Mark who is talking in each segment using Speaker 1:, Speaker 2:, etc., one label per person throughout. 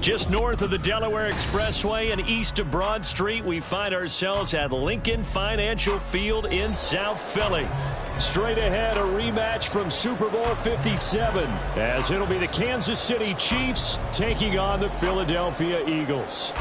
Speaker 1: Just north of the Delaware Expressway and east of Broad Street, we find ourselves at Lincoln Financial Field in South Philly. Straight ahead, a rematch from Super Bowl 57, as it'll be the Kansas City Chiefs taking on the Philadelphia Eagles.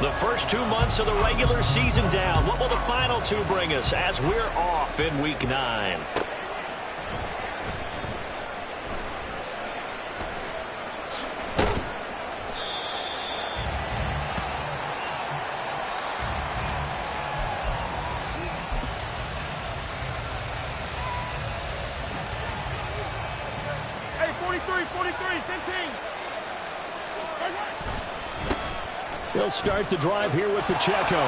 Speaker 1: The first 2 months of the regular season down. What will the final two bring us as we're off in Week 9?
Speaker 2: Hey, 43, 15.
Speaker 1: He'll start the drive here with Pacheco.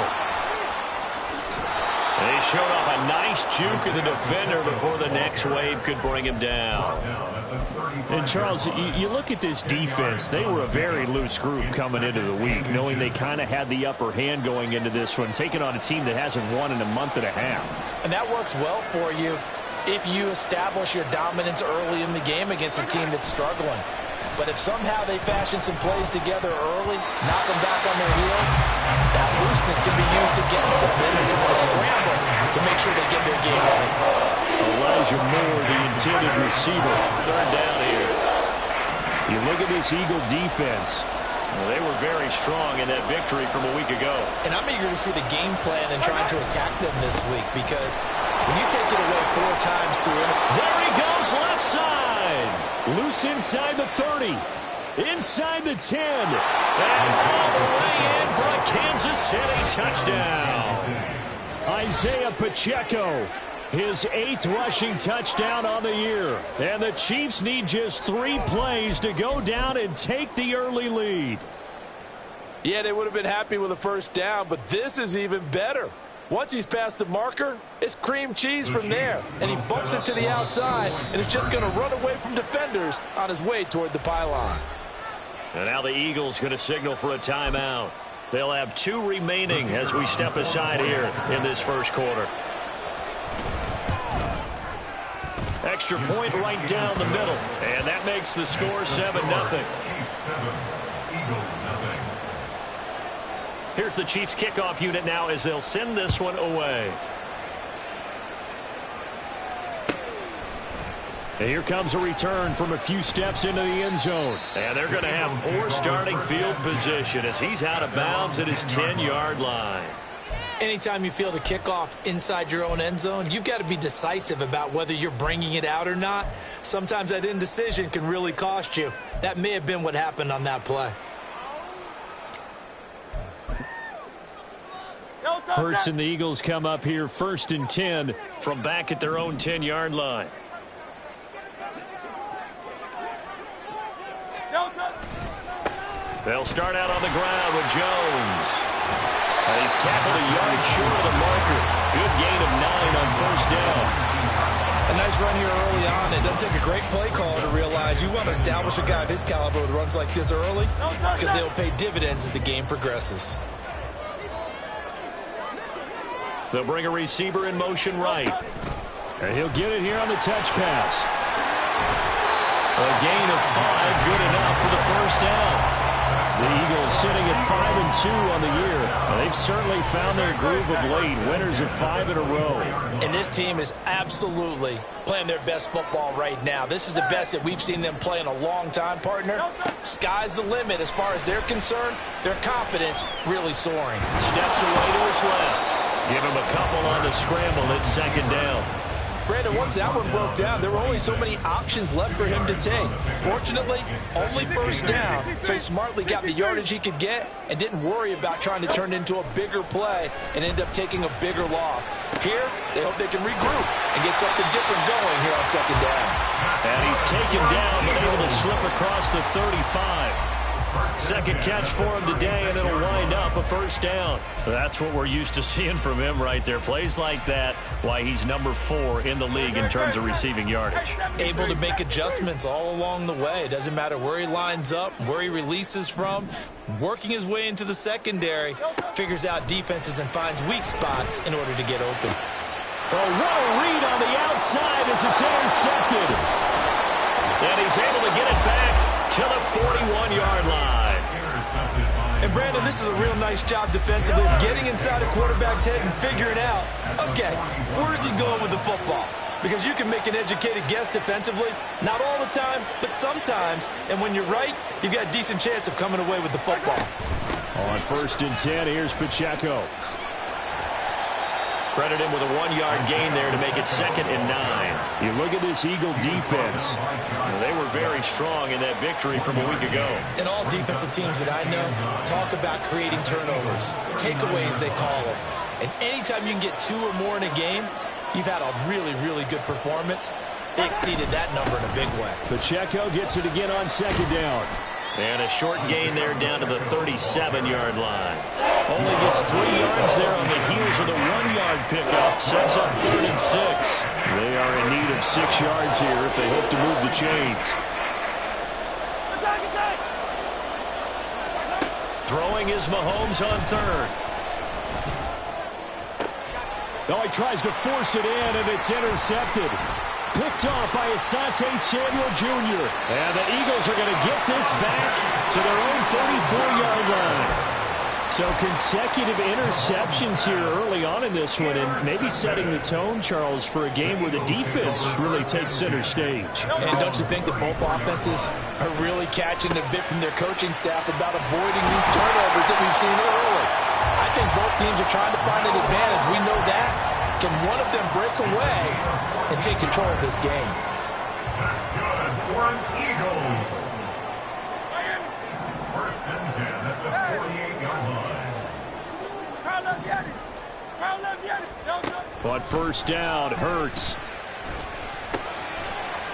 Speaker 1: They showed off a nice juke of the defender before the next wave could bring him down. And Charles, you look at this defense, they were a very loose group coming into the week, knowing they kind of had the upper hand going into this one, taking on a team that hasn't won in a month and a half.
Speaker 3: And that works well for you if you establish your dominance early in the game against a team that's struggling. But if somehow they fashion some plays together early, knock them back on their heels, that looseness can be used against them. Then they're going to scramble to make sure they get their game right.
Speaker 1: Elijah Moore, the intended receiver. Third down here. You look at this Eagle defense. Well, they were very strong in that victory from a week ago.
Speaker 3: And I'm eager to see the game plan and trying to attack them this week, because when you take it away 4 times through it.
Speaker 1: There he goes, left side. Loose inside the 30. Inside the 10. And all the way in for a Kansas City touchdown. Isaiah Pacheco, his 8th rushing touchdown on the year. And the Chiefs need just 3 plays to go down and take the early lead.
Speaker 4: Yeah, they would have been happy with a first down, but this is even better. Once he's past the marker, it's cream cheese from there. And he bumps it to the outside, and it's just going to run away from defenders on his way toward the pylon.
Speaker 1: And now the Eagles going to signal for a timeout. They'll have 2 remaining as we step aside here in this first quarter. Extra point right down the middle. And that makes the score 7-0. Here's the Chiefs kickoff unit now as they'll send this one away. And here comes a return from a few steps into the end zone. And they're going to have poor starting field position as he's out of bounds at his 10-yard line.
Speaker 3: Anytime you feel the kickoff inside your own end zone, you've got to be decisive about whether you're bringing it out or not. Sometimes that indecision can really cost you. That may have been what happened on that play.
Speaker 1: Hurts and the Eagles come up here 1st and 10 from back at their own 10-yard line. They'll start out on the ground with Jones. And he's tackled a yard short of the marker. Good gain of 9 on first down.
Speaker 3: A nice run here early on. It doesn't take a great play caller to realize you want to establish a guy of his caliber with runs like this early, because they'll pay dividends as the game progresses.
Speaker 1: They'll bring a receiver in motion right. And he'll get it here on the touch pass. A gain of 5, good enough for the first down. The Eagles sitting at 5-2 on the year. They've certainly found their groove of late, winners of 5 in a row.
Speaker 3: And this team is absolutely playing their best football right now. This is the best that we've seen them play in a long time, partner. Sky's the limit as far as they're concerned. Their confidence really soaring.
Speaker 1: Steps away to his left. Give him a couple on the scramble. It's 2nd down.
Speaker 3: Brandon, once that one broke down, there were only so many options left for him to take. Fortunately, only first down, so he smartly got the yardage he could get and didn't worry about trying to turn it into a bigger play and end up taking a bigger loss. Here, they hope they can regroup and get something different going here on 2nd down.
Speaker 1: And he's taken down but able to slip across the 35. Second catch for him today, and it'll wind up a first down. That's what we're used to seeing from him right there. Plays like that, why he's number 4 in the league in terms of receiving yardage.
Speaker 3: Able to make adjustments all along the way. It doesn't matter where he lines up, where he releases from. Working his way into the secondary, figures out defenses and finds weak spots in order to get open.
Speaker 1: Oh, what a read on the outside as it's intercepted. And he's able to get it back to the 41-yard line.
Speaker 3: And, Brandon, this is a real nice job defensively of getting inside a quarterback's head and figuring out, okay, where's he going with the football? Because you can make an educated guess defensively, not all the time, but sometimes. And when you're right, you've got a decent chance of coming away with the football.
Speaker 1: On 1st and 10, here's Pacheco. Credit him with a 1-yard gain there to make it 2nd and 9. You look at this Eagle defense. They were very strong in that victory from a week ago.
Speaker 3: And all defensive teams that I know talk about creating turnovers. Takeaways, they call them. And anytime you can get 2 or more in a game, you've had a really, really good performance. They exceeded that number in a big way.
Speaker 1: Pacheco gets it again on 2nd down. And a short gain there down to the 37-yard line. Only gets 3 yards there on the heels of the 1-yard pickup. Sets up 3rd and 6. They are in need of 6 yards here if they hope to move the chains. Throwing is Mahomes on 3rd. Oh, he tries to force it in, and it's intercepted. Picked off by Asante Samuel Jr. And the Eagles are going to get this back to their own 34-yard line. So consecutive interceptions here early on in this one, and maybe setting the tone, Charles, for a game where the defense really takes center stage.
Speaker 3: And don't you think that both offenses are really catching a bit from their coaching staff about avoiding these turnovers that we've seen early? I think both teams are trying to find an advantage. We know that. Can one of them break away and take control of this game?
Speaker 2: That's good for an Eagles. 1st and 10 at the 48-yard line.
Speaker 1: But first down, Hurts.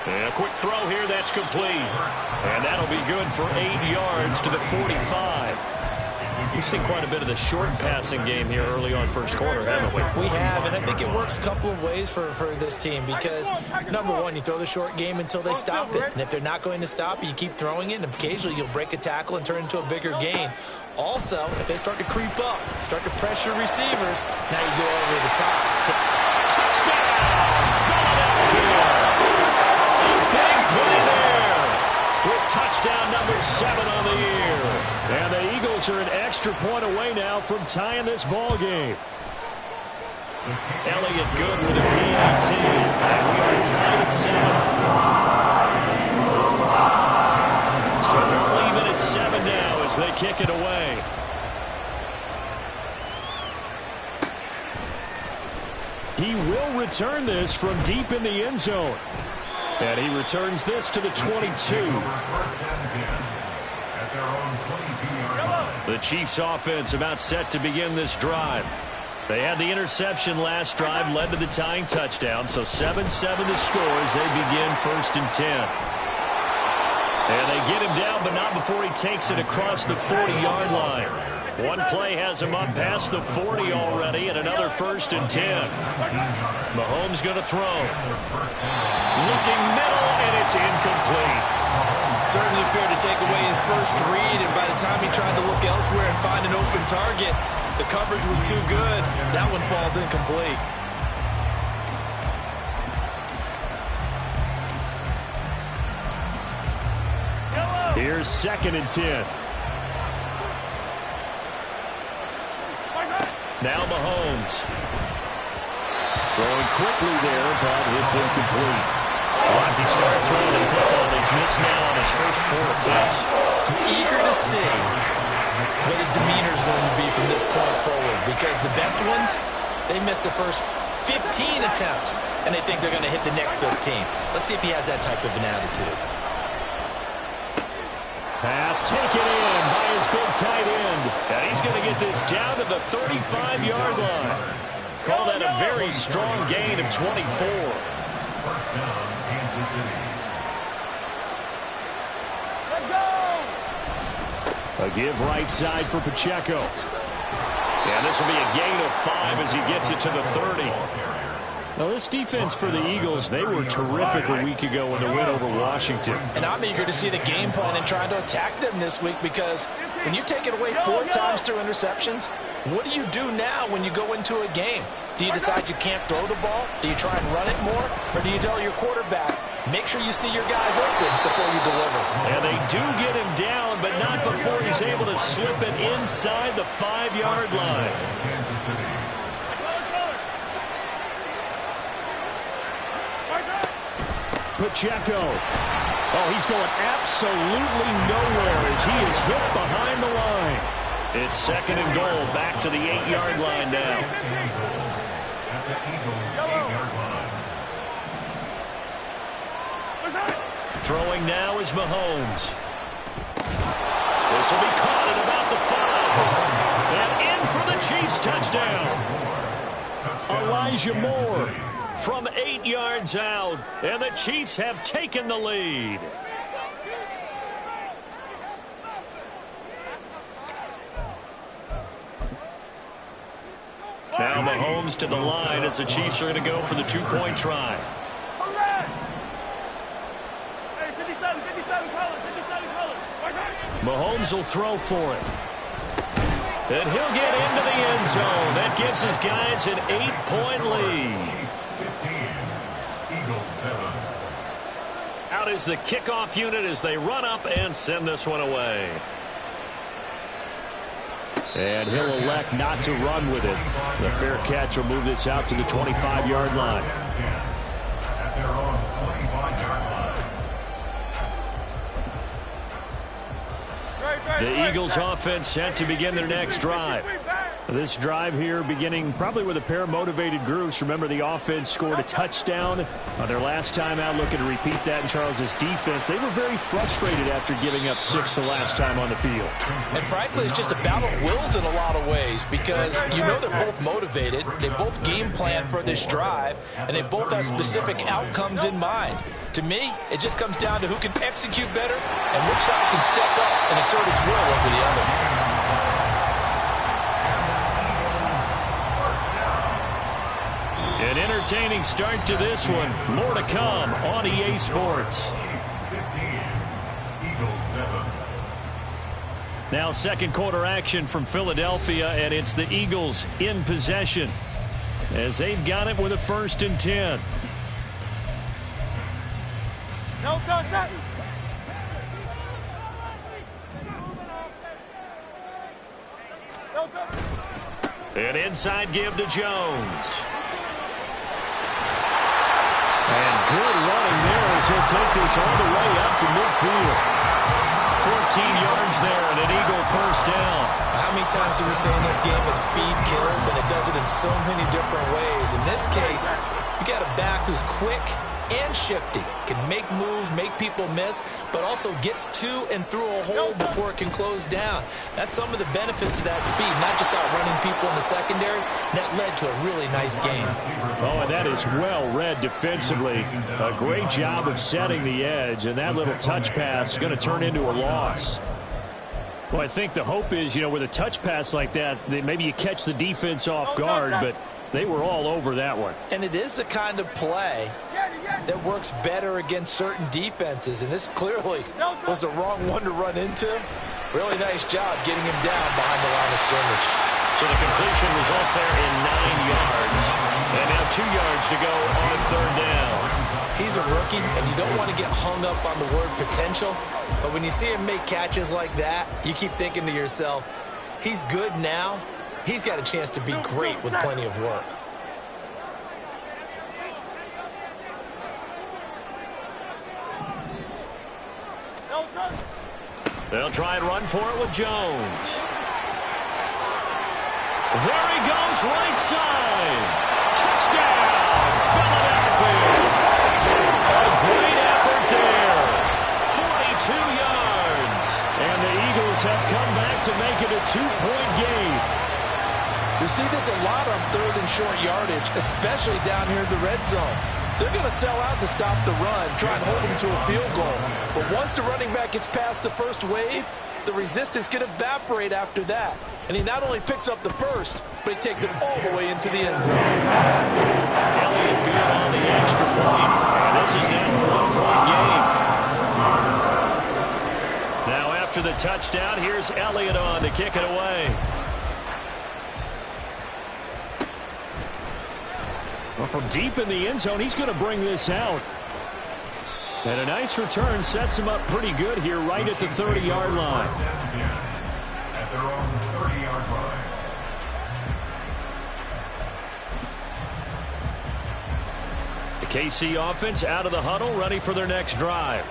Speaker 1: And a quick throw here, that's complete. And that'll be good for 8 yards to the 45. We've seen quite a bit of the short passing game here early on first quarter, haven't we?
Speaker 3: We have, and I think it works a couple of ways for this team because, number one, you throw the short game until they stop it. And if they're not going to stop it, you keep throwing it, and occasionally you'll break a tackle and turn it into a bigger gain. Also, if they start to creep up, start to pressure receivers, now you go over the top.
Speaker 1: Touchdown! Philadelphia! A big play there with touchdown number 7 on the year. And the Eagles are an extra point away now from tying this ball game. Elliott good with a PAT. And we are tied at 7. So they're leaving at 7 now as they kick it away. He will return this from deep in the end zone. And he returns this to the 22. The Chiefs offense about set to begin this drive. They had the interception last drive, led to the tying touchdown. So 7-7 the score as they begin 1st and 10. And they get him down, but not before he takes it across the 40-yard line. One play has him up past the 40 already, and another 1st and 10. Mahomes going to throw. Looking middle, and it's incomplete.
Speaker 3: Certainly appeared to take away his first read, and by the time he tried to look elsewhere and find an open target, the coverage was too good. That one falls incomplete.
Speaker 1: Here's 2nd and 10. Now Mahomes. Throwing quickly there, but it's incomplete. He started throwing the football. He's missed now on his first 4 attempts.
Speaker 3: I'm eager to see what his demeanor is going to be from this point forward, because the best ones, they missed the first 15 attempts, and they think they're going to hit the next 15. Let's see if he has that type of an attitude.
Speaker 1: Pass taken in by his big tight end. And he's going to get this down to the 35-yard line. Call that a very strong gain of 24.
Speaker 2: First down, Kansas City.
Speaker 5: Let's go!
Speaker 1: A give right side for Pacheco. And this will be a gain of 5 as he gets it to the 30. Now, this defense for the Eagles, they were terrific a week ago in the win over Washington.
Speaker 3: And I'm eager to see the game plan and trying to attack them this week, because when you take it away 4 times through interceptions, what do you do now when you go into a game? Do you decide you can't throw the ball? Do you try and run it more? Or do you tell your quarterback, make sure you see your guys open before you deliver?
Speaker 1: And they do get him down, but not before he's able to slip it inside the 5-yard line. Pacheco. Oh, he's going absolutely nowhere as he is hit behind the line. It's 2nd and goal, back to the 8-yard line now. Throwing now is Mahomes. This will be caught at about the 5. And in for the Chiefs touchdown. Elijah Moore from 8 yards out, and the Chiefs have taken the lead. Now Mahomes to the line as the Chiefs are going to go for the 2-point try. Mahomes will throw for it. And he'll get into the end zone. That gives his guys an 8-point lead. Out is the kickoff unit as they run up and send this one away. And he'll elect not to run with it. The fair catch will move this out to the 25-yard line. The Eagles offense set to begin their next drive. This drive here beginning probably with a pair of motivated groups. Remember, the offense scored a touchdown on their last time out, looking to repeat that in Charles's defense. They were very frustrated after giving up 6 the last time on the field.
Speaker 3: And frankly, it's just a battle of wills in a lot of ways, because you know they're both motivated. They both game plan for this drive, and they both have specific outcomes in mind. To me, it just comes down to who can execute better and which side can step up and assert its will over the other.
Speaker 1: An entertaining start to this one. More to come on EA Sports. Now 2nd quarter action from Philadelphia, and it's the Eagles in possession as they've got it with a 1st and 10. An inside give to Jones. And good running there as he'll take this all the way up to midfield. 14 yards there and an Eagle 1st down.
Speaker 3: How many times do we say in this game that speed kills, and it does it in so many different ways? In this case, you got a back who's quick and shifty, can make moves, make people miss, but also gets to and through a hole before it can close down. That's some of the benefits of that speed, not just outrunning people in the secondary. That led to a really nice game.
Speaker 1: Oh, and that is well read defensively. A great job of setting the edge, and that little touch pass is going to turn into a loss. Well, I think the hope is, with a touch pass like that maybe you catch the defense off guard, but they were all over that one.
Speaker 3: And it is the kind of play that works better against certain defenses, and this clearly was the wrong one to run into. Really nice job getting him down behind the line of scrimmage.
Speaker 1: So the completion results there in 9 yards. And now 2 yards to go on 3rd down.
Speaker 3: He's a rookie, and you don't want to get hung up on the word potential, but when you see him make catches like that, you keep thinking to yourself, he's good now. He's got a chance to be great with plenty of work.
Speaker 1: They'll try and run for it with Jones. There he goes, right side. Touchdown, Philadelphia. A great effort there. 42 yards. And the Eagles have come back to make it a 2-point game.
Speaker 3: We see this a lot on 3rd and short yardage, especially down here in the red zone. They're going to sell out to stop the run, try and hold them to a field goal. But once the running back gets past the first wave,
Speaker 4: the resistance can evaporate after that. And he not only picks up the first, but he takes it all the way into the end zone.
Speaker 1: Elliott good on the extra point. And this is now a one-point game. Now after the touchdown, here's Elliott on to kick it away. Well, from deep in the end zone, he's going to bring this out. And a nice return sets him up pretty good here right at the 30-yard line.
Speaker 2: At their own 30-yard line.
Speaker 1: The KC offense out of the huddle, ready for their next drive.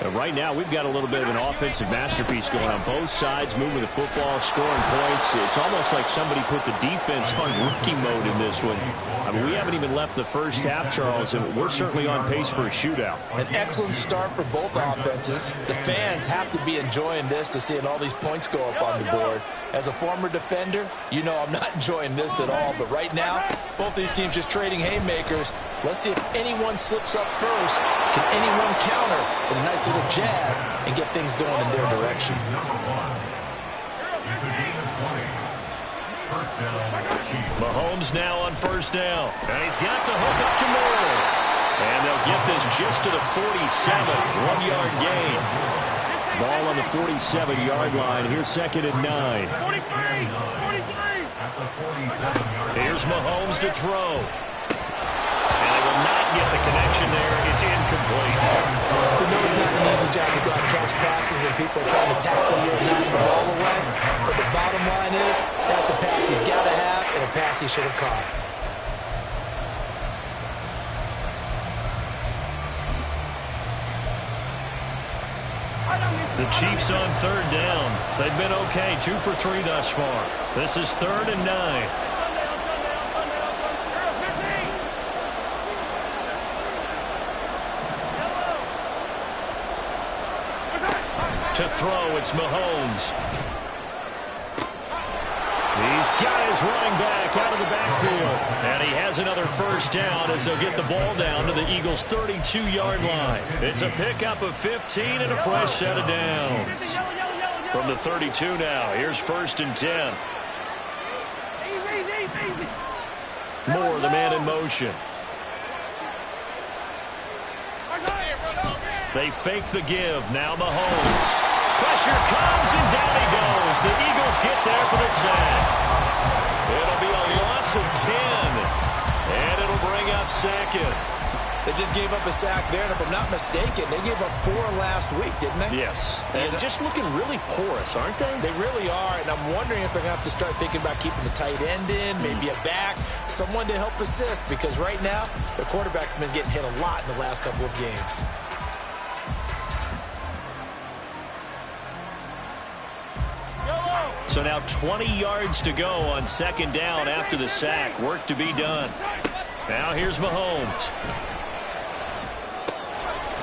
Speaker 1: And right now, we've got a little bit of an offensive masterpiece going on both sides, moving the football, scoring points. It's almost like somebody put the defense on rookie mode in this one. I mean, we haven't even left the first half, Charles, and we're certainly on pace for a shootout.
Speaker 3: An excellent start for both offenses. The fans have to be enjoying this to seeing all these points go up on the board. As a former defender, you know I'm not enjoying this at all. But right now, both these teams just trading haymakers. Let's see if anyone slips up first. Can anyone counter with a nice little jab and get things going in their direction?
Speaker 2: It's a gain of 20. First down, Chiefs.
Speaker 1: Mahomes now on first down. And he's got to hook up to Moore. And they'll get this just to the 47. 1-yard gain. Ball on the 47-yard line. Here's second and 9. Here's Mahomes to throw. And they will not get the connection there. It's incomplete.
Speaker 3: We know it's not an easy job to go out and catch passes when people are trying to tackle you and knock the ball away. But the bottom line is, that's a pass he's got to have and a pass he should have caught.
Speaker 1: The Chiefs on third down. They've been okay, 2 for 3 thus far. This is 3rd and 9. To throw, it's Mahomes. He's got his running back out of the backfield. And he has another first down as they'll get the ball down to the Eagles' 32-yard line. It's a pickup of 15 and a fresh set of downs. From the 32 now, here's 1st and 10. Moore, the man in motion. They fake the give. Now Mahomes. Pressure comes, and down he goes. The Eagles get there for the sack. It'll be a loss of 10, and it'll bring up 2nd.
Speaker 3: They just gave up a sack there, and if I'm not mistaken, they gave up 4 last week, didn't they?
Speaker 1: Yes, and just looking really porous, aren't they?
Speaker 3: They really are, and I'm wondering if they're going to have to start thinking about keeping the tight end in, maybe a back, someone to help assist, because right now, the quarterback's been getting hit a lot in the last couple of games.
Speaker 1: So now 20 yards to go on 2nd down after the sack. Work to be done. Now here's Mahomes.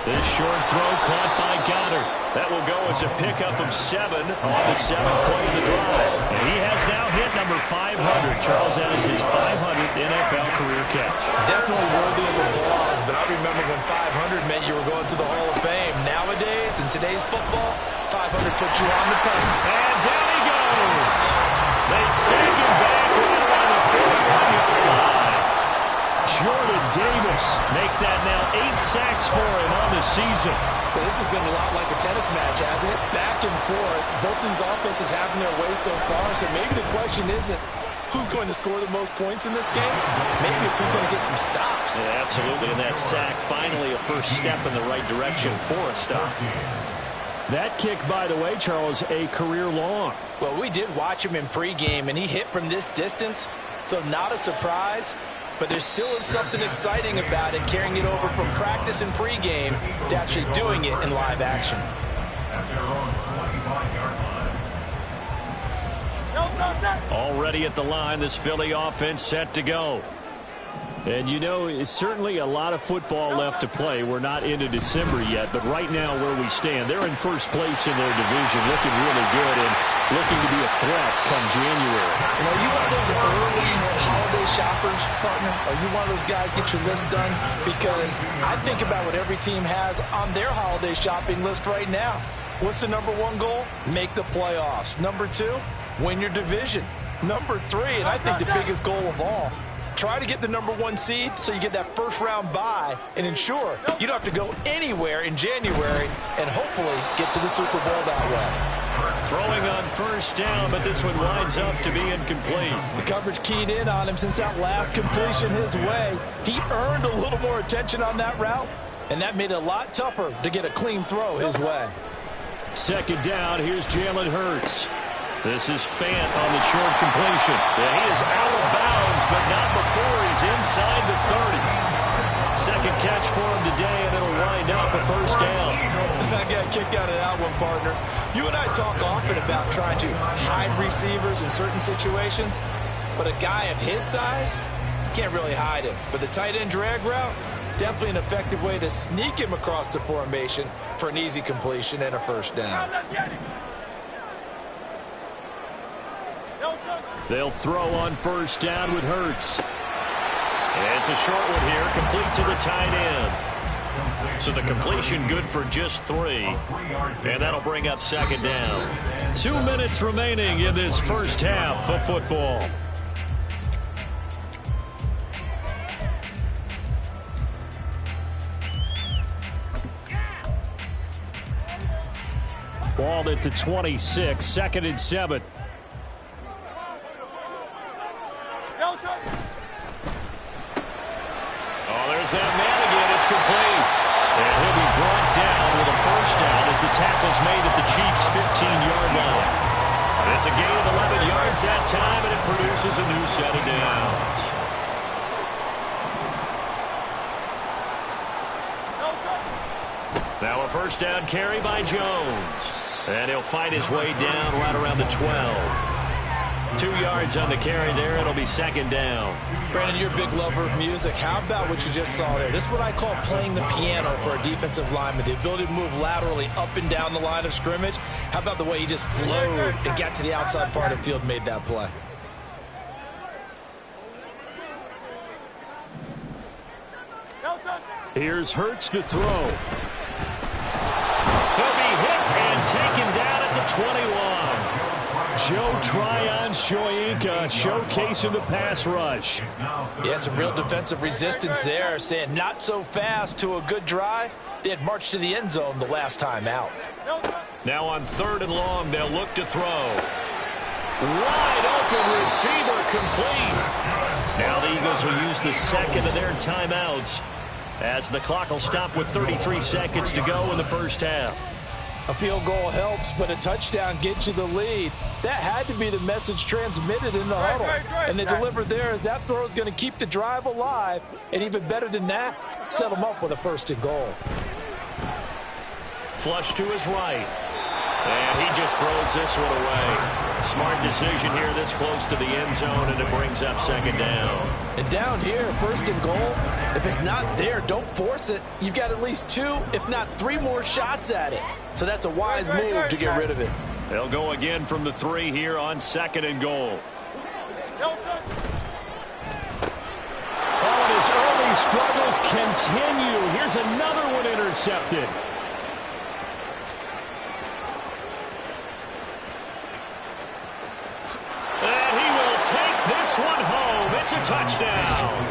Speaker 1: This short throw caught by Goddard. That will go as a pickup of 7 on the 7th play of the drive. And he has now hit number 500. Charles, that is his 500th NFL career catch.
Speaker 3: Definitely worthy of applause, but I remember when 500 meant you were going to the Hall of Fame. Nowadays, in today's football, 500 puts you on the pen.
Speaker 1: And down he goes. They sack him back right around the 41-yard line. Jordan Davis make that now 8 sacks for him on the season.
Speaker 3: So this has been a lot like a tennis match, hasn't it? Back and forth. Both of these offenses having their way so far. So maybe the question isn't who's going to score the most points in this game. Maybe it's who's going to get some stops.
Speaker 1: Yeah, absolutely. And that sack finally a first step in the right direction for a stop. That kick, by the way, Charles, a career long.
Speaker 3: Well, we did watch him in pregame, and he hit from this distance. So not a surprise. But there still is something exciting about it, carrying it over from practice and pregame to actually doing it in live action.
Speaker 1: Already at the line, this Philly offense set to go. And you know, it's certainly a lot of football left to play. We're not into December yet, but right now where we stand, they're in first place in their division, looking really good and looking to be a threat come January.
Speaker 3: You know, you one of those early holiday shoppers, partner? Are you one of those guys get your list done? Because I think about what every team has on their holiday shopping list right now. What's the number one goal? Make the playoffs. Number 2, win your division. Number 3, and I think the biggest goal of all, try to get the number 1 seed so you get that first-round bye and ensure you don't have to go anywhere in January and hopefully get to the Super Bowl that way.
Speaker 1: Throwing on first down, but this one winds up to be incomplete.
Speaker 3: The coverage keyed in on him since that last completion his way. He earned a little more attention on that route, and that made it a lot tougher to get a clean throw his way.
Speaker 1: Second down, here's Jalen Hurts. This is Fant on the short completion. Yeah, he is out of bounds, but not before he's inside the 30. Second catch for him today, and it'll wind up a first down.
Speaker 3: I got a kick out of that one, partner. You and I talk often about trying to hide receivers in certain situations, but a guy of his size, can't really hide him. But the tight end drag route, definitely an effective way to sneak him across the formation for an easy completion and a first down.
Speaker 1: They'll throw on first down with Hurts. It's a short one here, complete to the tight end. So the completion good for just 3. And that'll bring up second down. 2 minutes remaining in this first half of football. Ball at the 26, 2nd and 7. Oh, there's that man again. It's complete. And he'll be brought down with a first down as the tackle's made at the Chiefs' 15-yard line. It's a gain of 11 yards that time, and it produces a new set of downs. Now a first down carry by Jones. And he'll fight his way down right around the 12. 2 yards on the carry there. It'll be second down.
Speaker 3: Brandon, you're a big lover of music. How about what you just saw there? This is what I call playing the piano for a defensive lineman. The ability to move laterally up and down the line of scrimmage. How about the way he just flowed and got to the outside part of the field and made that play?
Speaker 1: Here's Hurts to throw. He'll be hit and taken down at the 21. Joe Tryon-Shoyinka showcasing the pass rush.
Speaker 3: Yeah, some real defensive resistance there, saying not so fast to a good drive. They had marched to the end zone the last time out.
Speaker 1: Now on 3rd and long, they'll look to throw. Wide open receiver complete. Now the Eagles will use the second of their timeouts as the clock will stop with 33 seconds to go in the first half.
Speaker 3: A field goal helps, but a touchdown gets you the lead. That had to be the message transmitted in the huddle. And they delivered there as that throw is going to keep the drive alive. And even better than that, set them up with a 1st and goal.
Speaker 1: Flush to his right. And he just throws this one away. Smart decision here this close to the end zone, and it brings up second down.
Speaker 3: And down here, 1st and goal, if it's not there, don't force it. You've got at least 2, if not 3 more shots at it. So that's a wise move to get rid of it.
Speaker 1: They'll go again from the 3 here on 2nd and goal. Oh, and his early struggles continue. Here's another one intercepted. And he will take this one home. It's a touchdown.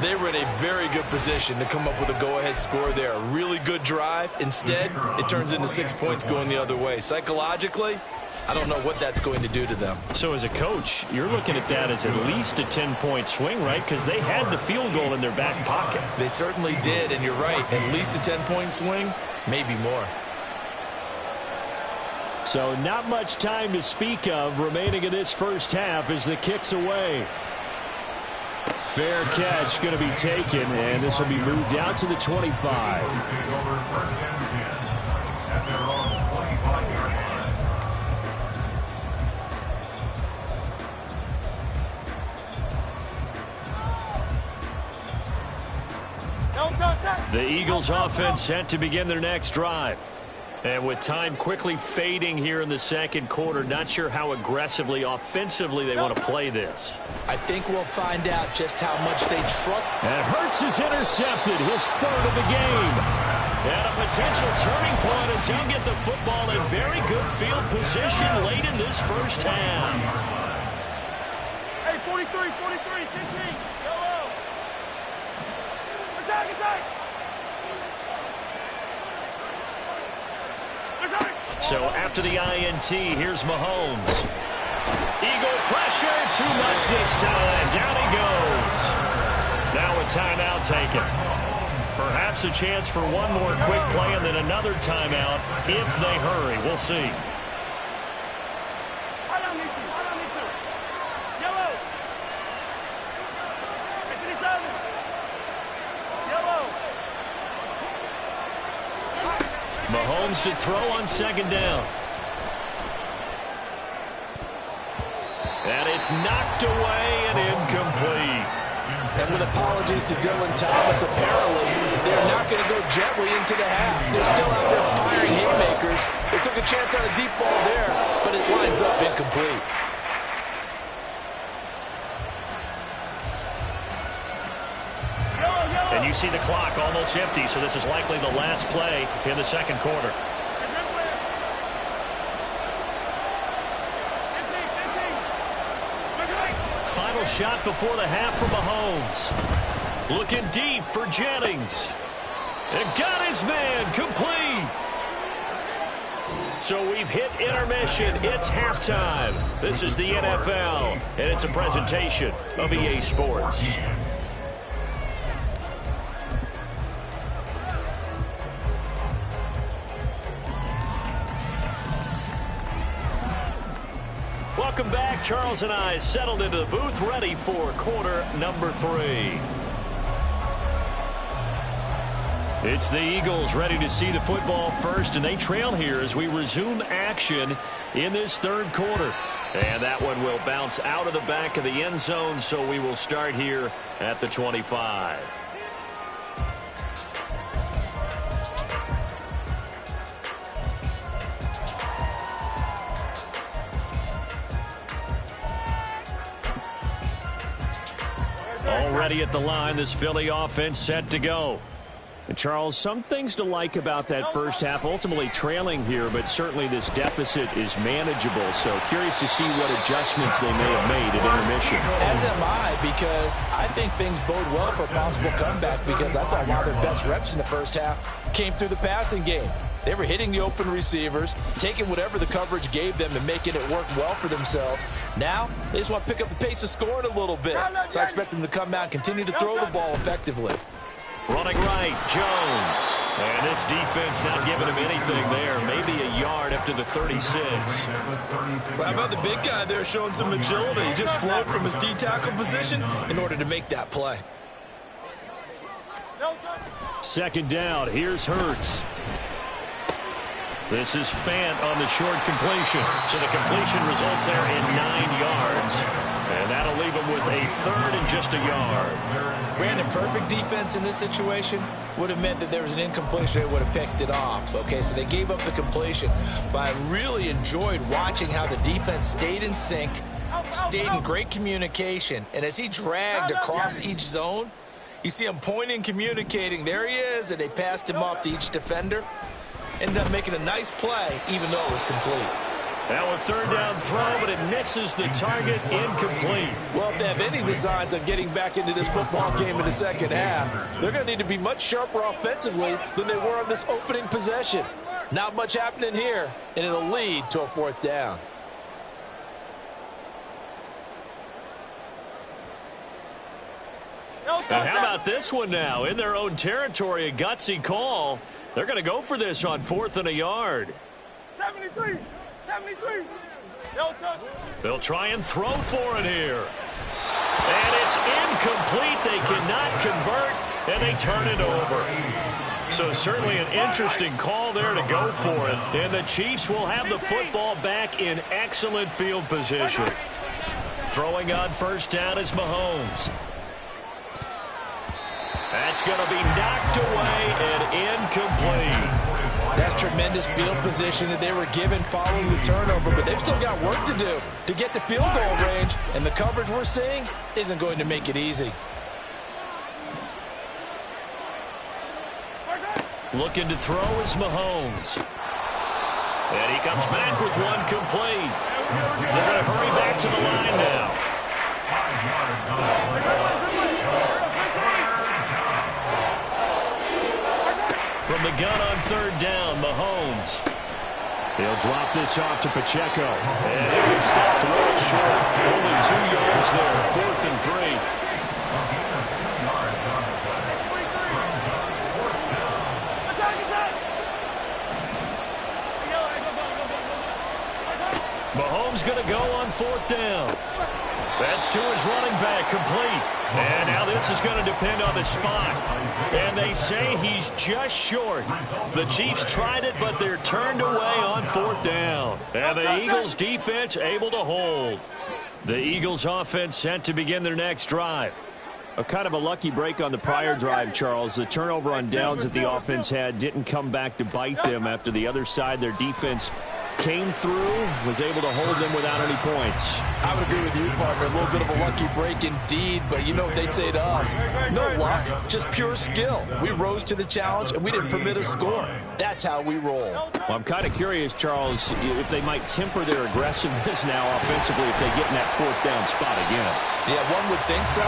Speaker 3: They were in a very good position to come up with a go-ahead score there. A really good drive. Instead, it turns into 6 points going the other way. Psychologically, I don't know what that's going to do to them.
Speaker 1: So as a coach, you're looking at that as at least a 10-point swing, right? Because they had the field goal in their back pocket.
Speaker 3: They certainly did, and you're right. At least a 10-point swing, maybe more.
Speaker 1: So not much time to speak of remaining in this first half as the kick's away. Fair catch going to be taken, and this will be moved out to the 25. The Eagles offense set to begin their next drive. And with time quickly fading here in the second quarter, not sure how aggressively, offensively they want to play this.
Speaker 3: I think we'll find out just how much they trust.
Speaker 1: And Hurts is intercepted, his 3rd of the game. And a potential turning point as he'll get the football in very good field position late in this first half.
Speaker 5: Hey, 43, 15. Yellow. Attack.
Speaker 1: So after the INT, here's Mahomes. Eagle pressure, too much this time. Down he goes. Now a timeout taken. Perhaps a chance for one more quick play and then another timeout if they hurry. We'll see.
Speaker 5: I don't need to. Yellow. 57. Yellow.
Speaker 1: Mahomes to throw on second down. And it's knocked away and incomplete.
Speaker 3: And with apologies to Dylan Thomas, apparently they're not going to go gently into the half. They're still out there firing haymakers. They took a chance on a deep ball there, but it lines up incomplete.
Speaker 1: And you see the clock almost empty, so this is likely the last play in the second quarter. Final shot before the half for Mahomes. Looking deep for Jennings. And got his man complete. So we've hit intermission. It's halftime. This is the NFL, and it's a presentation of EA Sports. Welcome back. Charles and I settled into the booth, ready for quarter number 3. It's the Eagles ready to see the football first, and they trail here as we resume action in this third quarter. And that one will bounce out of the back of the end zone, so we will start here at the 25. Already at the line, this Philly offense set to go. And Charles, some things to like about that first half, ultimately trailing here, but certainly this deficit is manageable. So curious to see what adjustments they may have made at intermission.
Speaker 3: As am I, because I think things bode well for a possible comeback, because I thought one of their best reps in the first half came through the passing game. They were hitting the open receivers, taking whatever the coverage gave them and making it work well for themselves. Now, they just want to pick up the pace of scoring a little bit. So I expect them to come out and continue to throw the ball effectively.
Speaker 1: Running right, Jones. And this defense not giving him anything there. Maybe a yard up to the 36.
Speaker 6: Well, how about the big guy there showing some agility? He just flowed from his D-tackle position in order to make that play.
Speaker 1: Second down, here's Hurts. This is Fant on the short completion. So the completion results there in 9 yards. And that'll leave him with a third and just a yard.
Speaker 6: Brandon, perfect defense in this situation would have meant that there was an incompletion. They would have picked it off. Okay, so they gave up the completion. But I really enjoyed watching how the defense stayed in sync, stayed in great communication. And as he dragged across each zone, you see him pointing, communicating. There he is, and they passed him off to each defender. Ended up making a nice play, even though it was complete.
Speaker 1: Now a third down throw, but it misses the target, incomplete.
Speaker 3: Well, if they have any designs on getting back into this football game in the second half, they're going to need to be much sharper offensively than they were on this opening possession. Not much happening here, and it'll lead to a fourth down.
Speaker 1: And how about this one now? In their own territory, a gutsy call. They're going to go for this on 4th and a yard.
Speaker 5: 73.
Speaker 1: They'll try and throw for it here. And it's incomplete. They cannot convert, and they turn it over. So certainly an interesting call there to go for it. And the Chiefs will have the football back in excellent field position. Throwing on first down is Mahomes. That's going to be knocked away and incomplete.
Speaker 3: That's tremendous field position that they were given following the turnover, but they've still got work to do to get the field goal range, and the coverage we're seeing isn't going to make it easy.
Speaker 1: Looking to throw is Mahomes. And he comes back with one complete. They're going to hurry back to the line now.
Speaker 2: 5 yards on the play.
Speaker 1: From the gun on third down, Mahomes. He'll drop this off to Pacheco. And he gets stopped well short. Only 2 yards there, 4th and 3. Mahomes going to go on 4th down. That's to his running back, complete. And now this is going to depend on the spot. And they say he's just short. The Chiefs tried it, but they're turned away on 4th down. And the Eagles defense able to hold. The Eagles offense set to begin their next drive. A kind of a lucky break on the prior drive, Charles. The turnover on downs that the offense had didn't come back to bite them after the other side. Their defense came through, was able to hold them without any points.
Speaker 3: I would agree with you, partner. A little bit of a lucky break indeed, but you know what they'd say to us. No luck, just pure skill. We rose to the challenge, and we didn't permit a score. That's how we roll.
Speaker 1: Well, I'm kind of curious, Charles, if they might temper their aggressiveness now offensively if they get in that 4th down spot again.
Speaker 3: Yeah, one would think so,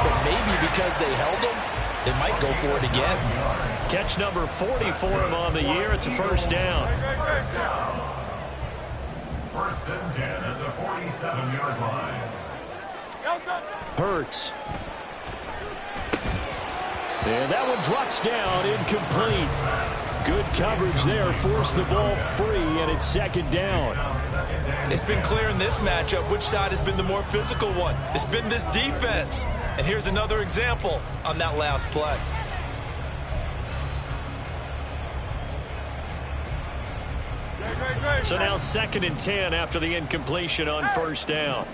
Speaker 3: but maybe because they held them, they might go for it again.
Speaker 1: Catch number 40 for him on the year. It's a 1st down.
Speaker 2: 1st and 10 at the 47-yard line.
Speaker 1: Hurts. And that one drops down, incomplete. Good coverage there, forced the ball free, and it's 2nd down.
Speaker 6: It's been clear in this matchup which side has been the more physical one. It's been this defense. And here's another example on that last play.
Speaker 1: So now 2nd and 10 after the incompletion on 1st down.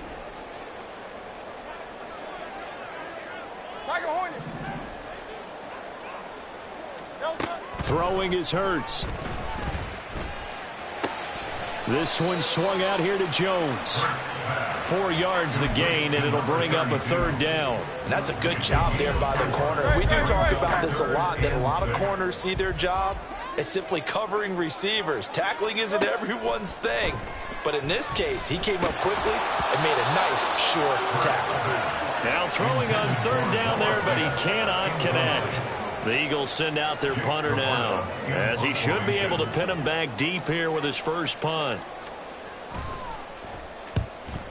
Speaker 1: Throwing is Hurts. This one swung out here to Jones. 4 yards the gain, and it'll bring up a 3rd down.
Speaker 6: And that's a good job there by the corner. We do talk about this a lot, that a lot of corners see their job as simply covering receivers. Tackling isn't everyone's thing. But in this case, he came up quickly and made a nice, short tackle.
Speaker 1: Now throwing on 3rd down there, but he cannot connect. The Eagles send out their punter now, as he should be able to pin him back deep here with his first punt.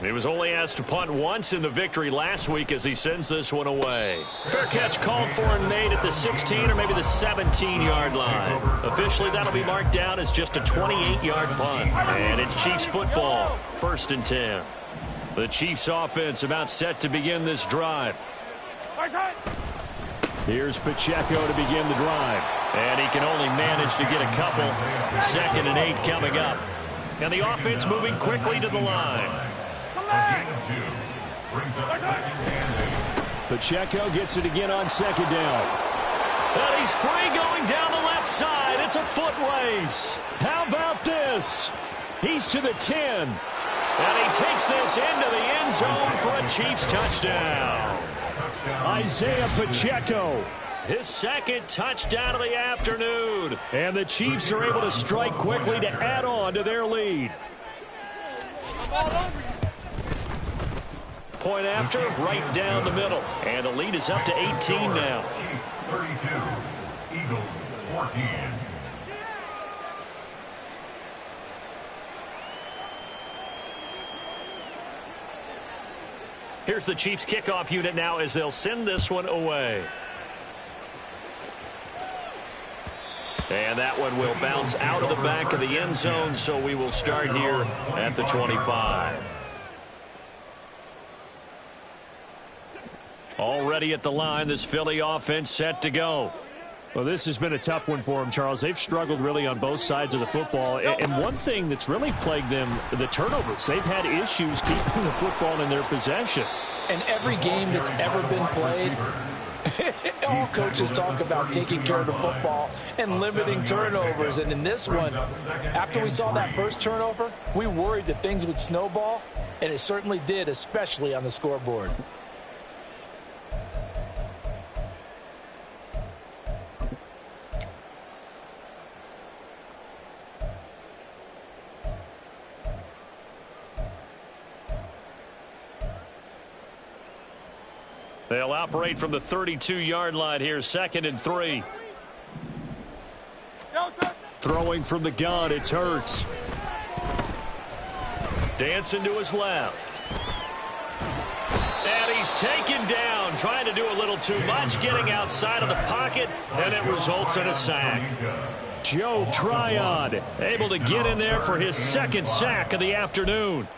Speaker 1: He was only asked to punt once in the victory last week as he sends this one away. Fair catch called for and made at the 16 or maybe the 17-yard line. Officially, that'll be marked down as just a 28-yard punt. And it's Chiefs football, 1st and 10. The Chiefs offense about set to begin this drive. Here's Pacheco to begin the drive. And he can only manage to get a couple. 2nd and 8 coming up. And the offense moving quickly to the line. Pacheco gets it again on 2nd down. And he's free going down the left side. It's a foot race. How about this? He's to the 10. And he takes this into the end zone for a Chiefs touchdown. Isaiah Pacheco, his 2nd touchdown of the afternoon. And the Chiefs are able to strike quickly to add on to their lead. Point after, right down the middle. And the lead is up to 18 now.
Speaker 2: Chiefs 32, Eagles 14.
Speaker 1: Here's the Chiefs kickoff unit now as they'll send this one away. And that one will bounce out of the back of the end zone, so we will start here at the 25. Already at the line, this Philly offense set to go. Well, this has been a tough one for them, Charles. They've struggled really on both sides of the football. And one thing that's really plagued them, the turnovers. They've had issues keeping the football in their possession.
Speaker 3: And every game that's ever been played, all coaches talk about taking care of the football and limiting turnovers. And in this one, after we saw that first turnover, we worried that things would snowball, and it certainly did, especially on the scoreboard.
Speaker 1: They'll operate from the 32-yard line here, 2nd and 3. Throwing from the gun, it's Hurts. Dancing to his left. And he's taken down, trying to do a little too much, getting outside of the pocket, and it results in a sack. Joe Tryon able to get in there for his 2nd sack of the afternoon.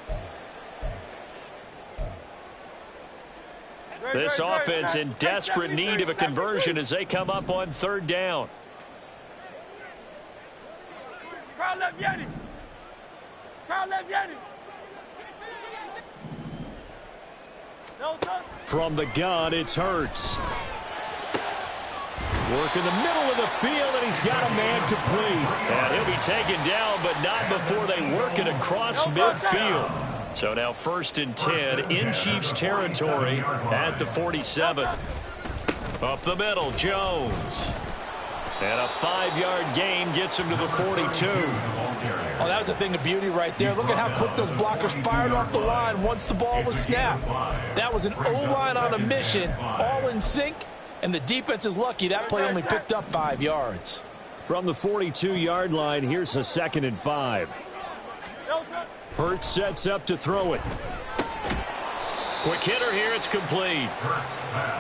Speaker 1: This offense in desperate need of a conversion as they come up on 3rd down. From the gun, it's Hurts. Work in the middle of the field, and he's got a man complete. And he'll be taken down, but not before they work it across midfield. So now 1st and 10 in Chiefs territory at the 47. Up the middle, Jones. And a 5-yard gain gets him to the 42.
Speaker 3: Oh, that was a thing of beauty right there. Look at how quick those blockers fired off the line once the ball was snapped. That was an O-line on a mission, all in sync, and the defense is lucky that play only picked up 5 yards.
Speaker 1: From the 42-yard line, here's a 2nd and 5. Hurts sets up to throw it. Quick hitter here, it's complete.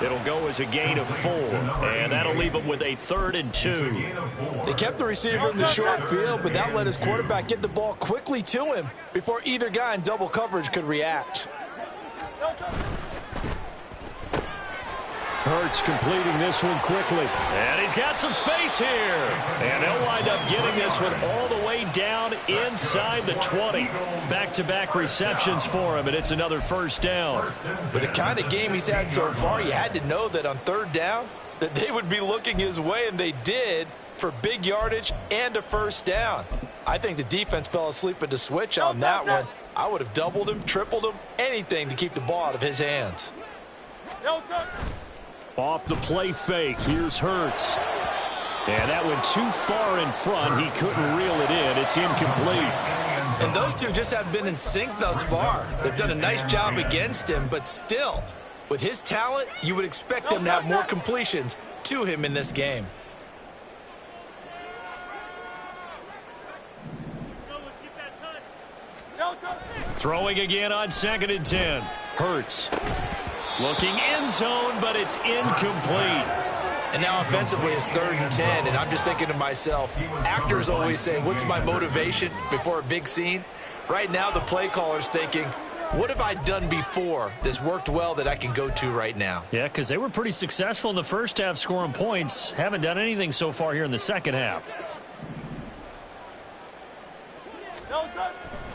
Speaker 1: It'll go as a gain of 4, and that'll leave him with a 3rd and 2.
Speaker 3: They kept the receiver in the short field, but that let his quarterback get the ball quickly to him before either guy in double coverage could react.
Speaker 1: Hurts completing this one quickly. And he's got some space here. And they'll wind up getting this one all the way down inside the 20. Back-to-back receptions for him, and it's another 1st down.
Speaker 3: With the kind of game he's had so far, you had to know that on 3rd down that they would be looking his way, and they did, for big yardage and a 1st down. I think the defense fell asleep at the switch on that one. I would have doubled him, tripled him, anything to keep the ball out of his hands.
Speaker 1: Off the play fake, here's Hurts. And that went too far in front. He couldn't reel it in. It's incomplete.
Speaker 6: And those two just have been in sync thus far. They've done a nice job against him, but still, with his talent, you would expect him to have more completions to him in this game.
Speaker 1: Throwing again on 2nd and 10. Hurts. Looking end zone, but it's incomplete.
Speaker 6: And now offensively it's 3rd and 10, and I'm just thinking to myself, actors always say, what's my motivation before a big scene? Right now the play caller's thinking, what have I done before this worked well that I can go to right now?
Speaker 1: Yeah, because they were pretty successful in the 1st half scoring points. Haven't done anything so far here in the 2nd half.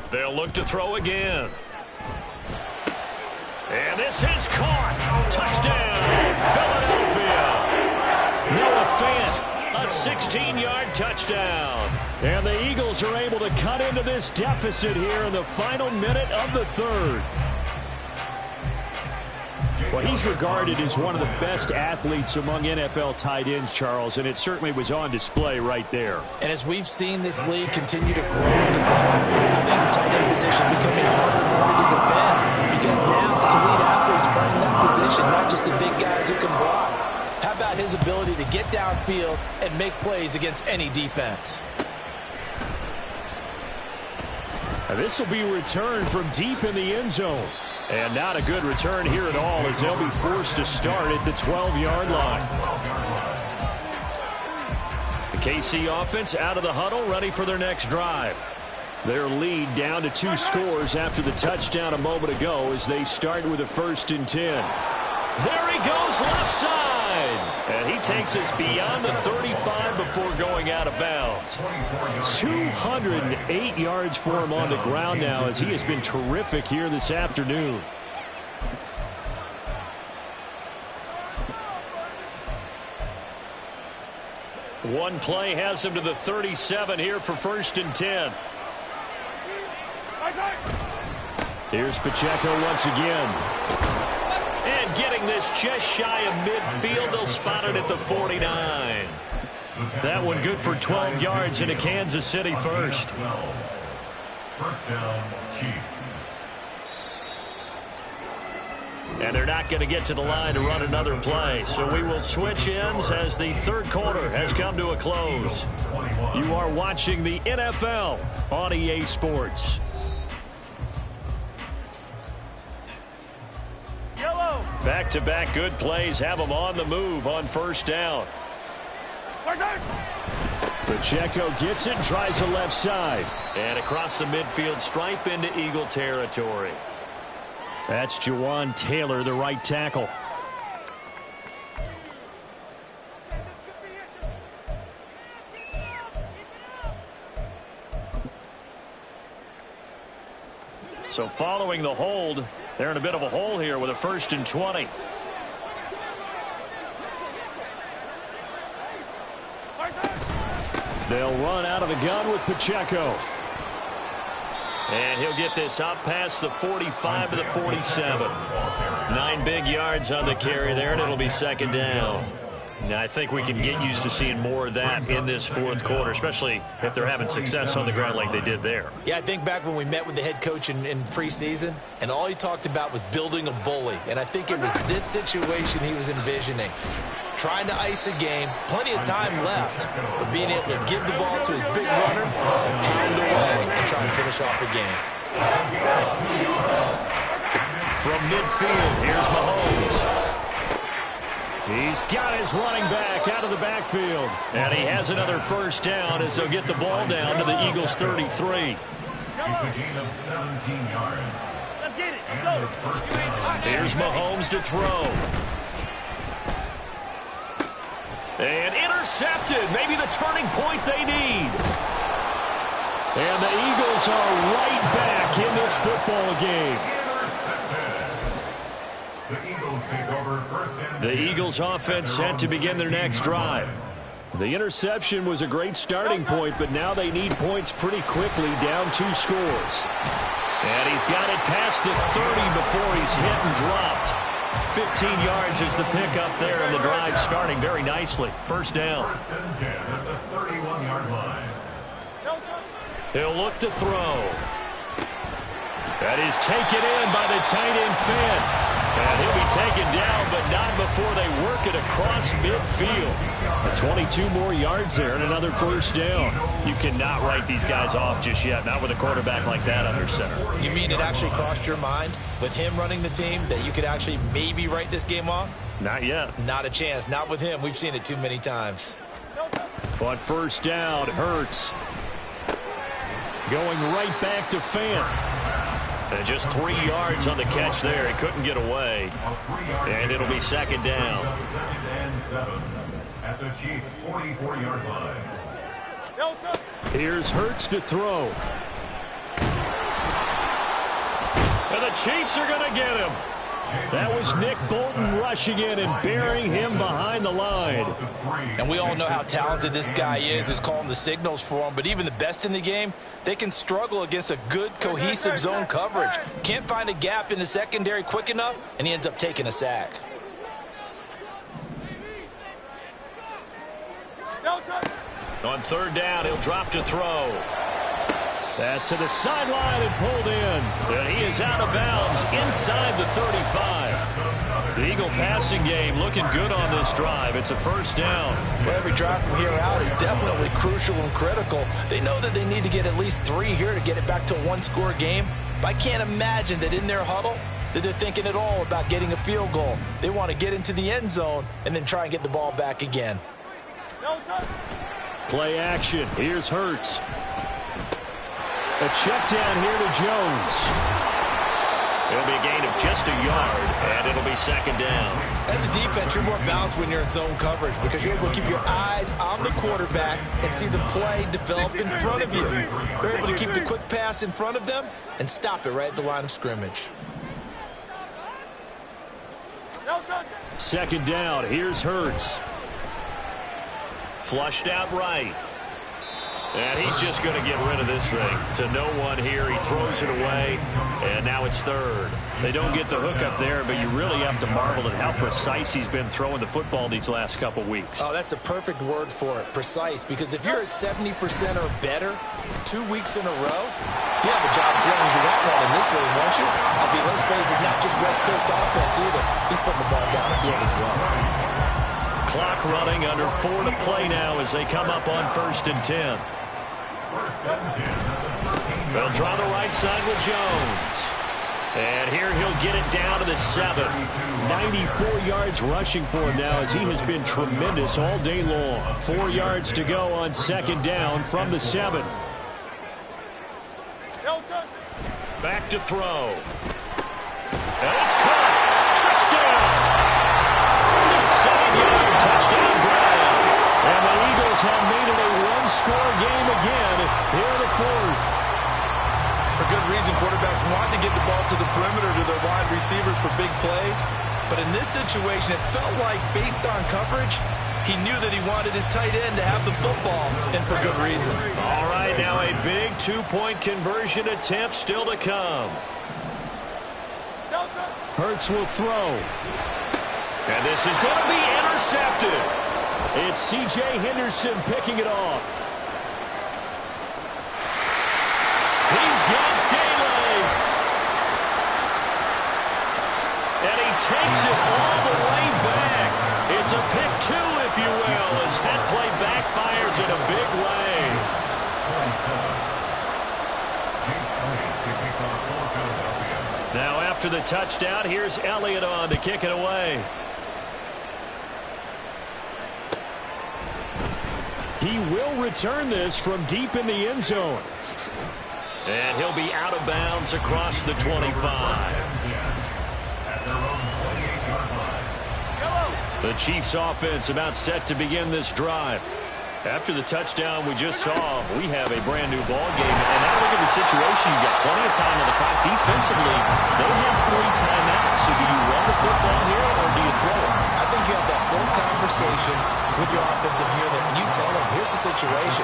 Speaker 1: They'll look to throw again. And this is caught. Touchdown, Philadelphia. Noah Fant, a 16-yard touchdown. And the Eagles are able to cut into this deficit here in the final minute of the 3rd. Well, he's regarded as one of the best athletes among NFL tight ends, Charles, and it certainly was on display right there.
Speaker 3: And as we've seen this league continue to grow and develop, I think the tight end position is becoming harder and harder to defend because now it's elite athletes playing that position, not just the big guys who can block. How about his ability to get downfield and make plays against any defense?
Speaker 1: And this will be returned from deep in the end zone. And not a good return here at all as they'll be forced to start at the 12-yard line. The KC offense out of the huddle, ready for their next drive. Their lead down to 2 scores after the touchdown a moment ago as they start with a 1st and 10. There he goes left side. And he takes us beyond the 35 before going out of bounds. 208 yards for him on the ground now as he has been terrific here this afternoon. One play has him to the 37 here for 1st and 10. Here's Pacheco once again. And getting this just shy of midfield, they'll spot it at the 49. That one good for 12 yards into Kansas City 1st.
Speaker 2: 1st down, Chiefs.
Speaker 1: And they're not going to get to the line to run another play. So we will switch ends as the third quarter has come to a close. You are watching the NFL on EA Sports.
Speaker 5: Yellow.
Speaker 1: Back-to-back good plays have them on the move on first down. Pacheco gets it, tries the left side. And across the midfield stripe into Eagle territory. That's Jawan Taylor, the right tackle. So following the hold, they're in a bit of a hole here with a 1st and 20. They'll run out of the gun with Pacheco. And he'll get this up past the 45 to the 47. 9 big yards on the carry there, and it'll be second down. Now, I think we can get used to seeing more of that in this fourth quarter, especially if they're having success on the ground like they did there.
Speaker 6: Yeah, I think back when we met with the head coach in preseason, and all he talked about was building a bully. And I think it was this situation he was envisioning. Trying to ice a game, plenty of time left, but being able to give the ball to his big runner and pound away and try and finish off a game.
Speaker 1: From midfield, here's Mahomes. He's got his running back out of the backfield. And he has another first down as they'll get the ball down to the Eagles' 33.
Speaker 2: It's a gain of 17 yards.
Speaker 5: Let's get it. Let's go.
Speaker 1: Here's Mahomes to throw. And intercepted. Maybe the turning point they need. And the Eagles are right back in this football game.
Speaker 2: The Eagles take over first and
Speaker 1: The Eagles offense set to begin their next drive. The interception was a great starting point, but now they need points pretty quickly, down 2 scores. And he's got it past the 30 before he's hit and dropped. 15 yards is the pickup there, and the drive starting very nicely. First down.
Speaker 2: First and 10 at the 31-yard line.
Speaker 1: He'll look to throw. That is taken in by the tight end Fant. And he'll be taken down, but not before they work it across midfield. 22 more yards there and another first down. You cannot write these guys off just yet, not with a quarterback like that under center.
Speaker 6: You mean it actually crossed your mind with him running the team that you could actually maybe write this game off?
Speaker 1: Not yet.
Speaker 6: Not a chance. Not with him. We've seen it too many times.
Speaker 1: On first down, Hurts. Going right back to Fant. And just 3 yards on the catch there. He couldn't get away. And it'll be second down.
Speaker 2: Second and 7 at the Chiefs' 44-yard line.
Speaker 1: Here's Hurts to throw. And the Chiefs are going to get him. That was Nick Bolton rushing in and burying him behind the line.
Speaker 3: And we all know how talented this guy is who's calling the signals for him. But even the best in the game, they can struggle against a good, cohesive zone coverage. Can't find a gap in the secondary quick enough, and he ends up taking a sack.
Speaker 1: On third down, he'll drop to throw. Pass to the sideline and pulled in. And he is out of bounds inside the 35. The Eagle passing game looking good on this drive. It's a first down.
Speaker 3: Well, every drive from here out is definitely crucial and critical. They know that they need to get at least 3 here to get it back to a 1-score game. But I can't imagine that in their huddle that they're thinking at all about getting a field goal. They want to get into the end zone and then try and get the ball back again.
Speaker 1: Play action. Here's Hurts. A check down here to Jones. It'll be a gain of just a yard, and it'll be second down.
Speaker 6: As a defense, you're more balanced when you're in zone coverage because you're able to keep your eyes on the quarterback and see the play develop in front of you. You're able to keep the quick pass in front of them and stop it right at the line of scrimmage.
Speaker 1: Second down. Here's Hurts. Flushed out right. And he's just going to get rid of this thing to no one here. He throws it away, and now it's third. They don't get the hook up there, but you really have to marvel at how precise he's been throwing the football these last couple weeks.
Speaker 6: Oh, that's the perfect word for it, precise, because if you're at 70% or better 2 weeks in a row, you have a job as long as you want one in this league, won't you? I mean, let's face it, it's not just West Coast offense either. He's putting the ball down the field as well.
Speaker 1: Clock running, under 4 to play now as they come up on 1st and 10. They'll draw the right side with Jones. And here he'll get it down to the 7.
Speaker 5: 94 yards rushing for him now as he has been tremendous all day long.
Speaker 1: 4 yards to go on 2nd down from the 7. Back to throw. And it's caught. Touchdown. 7-yard touchdown grab. And the Eagles have made it a one-score game again here in the 4th.
Speaker 3: For good reason, quarterbacks want to get the ball to the perimeter to their wide receivers for big plays. But in this situation, it felt like, based on coverage, he knew that he wanted his tight end to have the football, and for good reason.
Speaker 1: All right, now a big 2-point conversion attempt still to come.
Speaker 5: Hurts will throw.
Speaker 1: And this is going to be intercepted.
Speaker 5: It's C.J. Henderson picking it off.
Speaker 1: He's got Daly. And he takes it all the way back. It's a pick 2, if you will, as that play backfires in a big way. Now after the touchdown, here's Elliott on to kick it away.
Speaker 5: He will return this from deep in the end zone.
Speaker 1: And he'll be out of bounds across the 25. The Chiefs offense about set to begin this drive. After the touchdown we just saw, we have a brand new ball game. And now look at the situation. You've got plenty of time on the clock. Defensively, they have 3 timeouts. So do you run the football here or do you throw it?
Speaker 6: I think you have that full conversation with your offensive unit, and you tell them, here's the situation.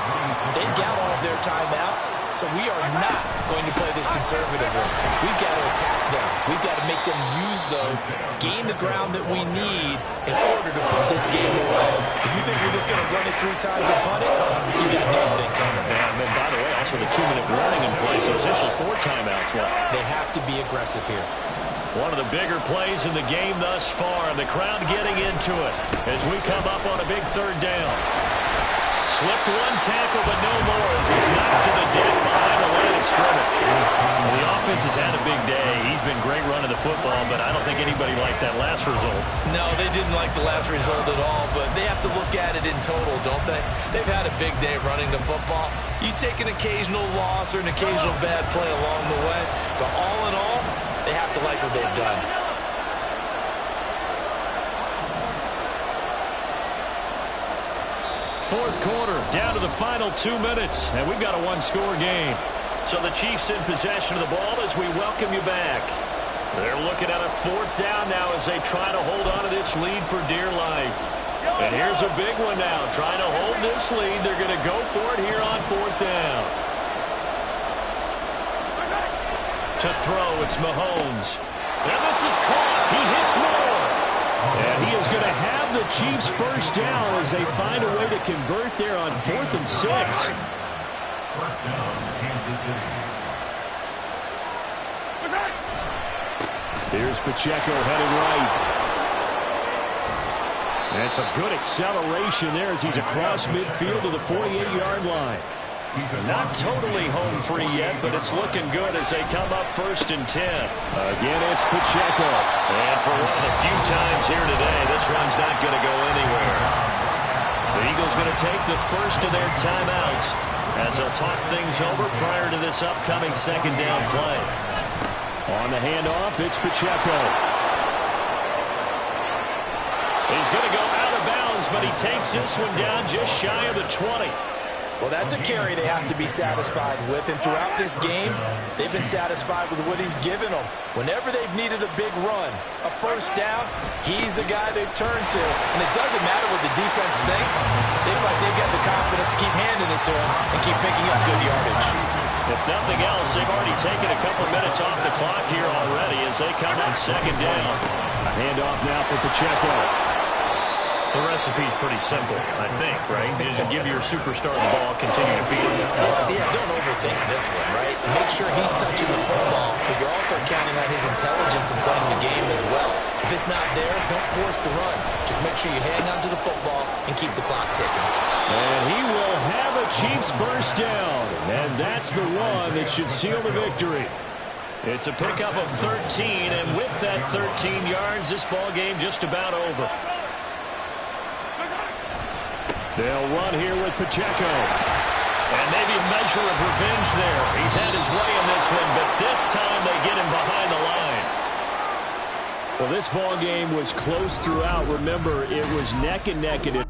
Speaker 6: They've got all of their timeouts, so we are not going to play this conservatively. We've got to attack them. We've got to make them use those, gain the ground that we need in order to put this game away. If you think we're just going to run it 3 times and punt it, you got nothing coming.
Speaker 1: And then, by the way, also the 2-minute warning in play, so essentially 4 timeouts left.
Speaker 6: They have to be aggressive here.
Speaker 1: One of the bigger plays in the game thus far, and the crowd getting into it as we come up on a big 3rd down. Slipped 1 tackle, but no more as he's knocked to the deck behind the line of scrimmage. The offense has had a big day. He's been great running the football, but I don't think anybody liked that last result.
Speaker 6: No, they didn't like the last result at all, but they have to look at it in total, don't they? They've had a big day running the football. You take an occasional loss or an occasional bad play along the way, but all in all, they have to like what they've done.
Speaker 1: Fourth quarter, down to the final 2 minutes, and we've got a one-score game. So the Chiefs in possession of the ball as we welcome you back. They're looking at a 4th down now as they try to hold on to this lead for dear life. And here's a big one now, trying to hold this lead. They're going to go for it here on 4th down. To throw, it's Mahomes. And this is caught. He hits more. And he is going to have the Chiefs first down as they find a way to convert there on 4th and 6.
Speaker 2: First down, Kansas City.
Speaker 5: Here's Pacheco headed right. That's a good acceleration there as he's across midfield to the 48-yard line.
Speaker 1: Not totally home free yet, but it's looking good as they come up 1st and 10.
Speaker 5: Again, it's Pacheco.
Speaker 1: And for one of the few times here today, this run's not going to go anywhere. The Eagles going to take the first of their timeouts as they'll talk things over prior to this upcoming 2nd down play.
Speaker 5: On the handoff, it's Pacheco.
Speaker 1: He's going to go out of bounds, but he takes this one down just shy of the 20.
Speaker 3: Well, that's a carry they have to be satisfied with, and throughout this game, they've been satisfied with what he's given them. Whenever they've needed a big run, a first down, he's the guy they've turned to. And it doesn't matter what the defense thinks. They feel like they've got the confidence to keep handing it to him and keep picking up good yardage.
Speaker 1: If nothing else, they've already taken a couple minutes off the clock here already as they come on second down.
Speaker 5: A handoff now for Pacheco.
Speaker 1: The recipe's pretty simple, I think, right? Just give your superstar the ball, continue to feed him.
Speaker 6: Yeah, don't overthink this one, right? Make sure he's touching the football, but you're also counting on his intelligence in playing the game as well. If it's not there, don't force the run. Just make sure you hang on to the football and keep the clock ticking.
Speaker 5: And he will have a Chiefs first down. And that's the one that should seal the victory.
Speaker 1: It's a pickup of 13, and with that 13 yards, this ball game just about over.
Speaker 5: They'll run here with Pacheco.
Speaker 1: And maybe a measure of revenge there. He's had his way in this one, but this time they get him behind the line.
Speaker 5: Well, this ball game was close throughout. Remember, it was neck and neck. It